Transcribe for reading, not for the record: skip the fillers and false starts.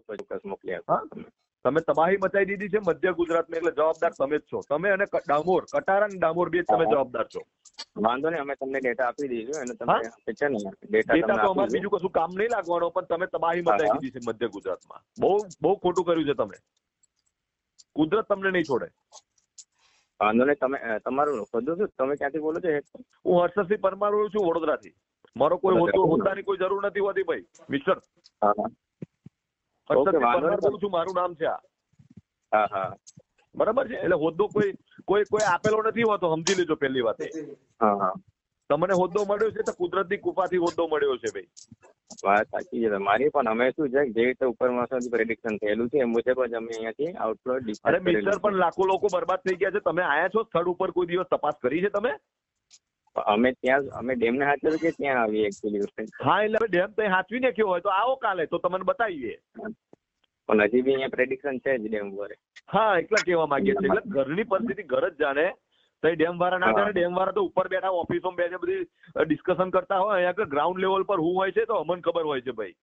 ચોક્કસ મોકલી હા આપો. તમે તબાહી મચાવી દીધી છે મધ્ય ગુજરાતમાં, એટલે જવાબદાર તમે જ છો. તમે અને ડામોર, કટારા અને ડામોર બે જ તમે જવાબદાર છો. વાંધો નહીં, અમે તમને ડેટા આપી દઈશું અને તમે હા? છે ને ડેટા ડેટા તમને તો અમારે આપીશું. બીજું કશું કામ નહીં લાગવાનો, પણ તમે તબાહી મચાવી દીધી છે મધ્ય ગુજરાતમાં. બહુ ખોટું કર્યું છે તમે. કુદરત તમને નહીં છોડે. વાંધો નહીં, તમે તમારું હોદ્દો શું, તમે ક્યાંથી બોલો છો? હું હર્ષદસિંહ પરમાર બોલું છું, વડોદરાથી. મારો કોઈ હોદ્દાની કોઈ જરૂર નથી હોતી ભાઈ. મિસ્ટર હા હા હર્ષદસિંહ વાંધો પરમાર નહીં. બોલું છું, મારું નામ છે આ. હા હા બરાબર છે? એટલે હોદ્દો કોઈ આપેલો નથી હોતો, સમજી લેજો પહેલી વાત. હા હા તમને હોદ્દો મળ્યો છે તો કુદરતની કૃપાથી હોદ્દો મળ્યો છે ભાઈ. વાત સાચી છે તમારી, પણ અમે શું છે જે રીતે ઉપરવાસમાંથી પ્રેડિક્શન થયેલું છે એ મુજબ જ અમે અહીંયાથી આઉટફ્લો અરે ડિસ્ચાર્જ મિસ્ટર, કરેલું પણ લાખો લોકો બરબાદ થઈ ગયા છે. તમે આયા છો સ્થળ ઉપર, કોઈ દિવસ તપાસ કરી છે તમે? છે. અમે ડેમને હાથે કે ત્યાં આવીએ એકચ્યુઅલી. હા, એટલે ડેમ તો હાચવી નાખ્યો હોય તો આવો કાલે, તો તમને બતાવીએ. પણ હજી બી અહીંયા પ્રેડિક્શન છે જ ડેમ ઉપર. હા, એટલા કહેવા માંગીએ છીએ. એટલે ઘરની પરિસ્થિતિ ઘર જ જાણે, તો ડેમ વાળા ના જાણે. ડેમ વાળા તો ઉપર બેઠા ઓફિસોમાં બેઠા બધી ડિસ્કશન કરતા હોય. અહીંયા ગ્રાઉન્ડ લેવલ પર શું હોય છે તો અમને ખબર હોય છે ભાઈ.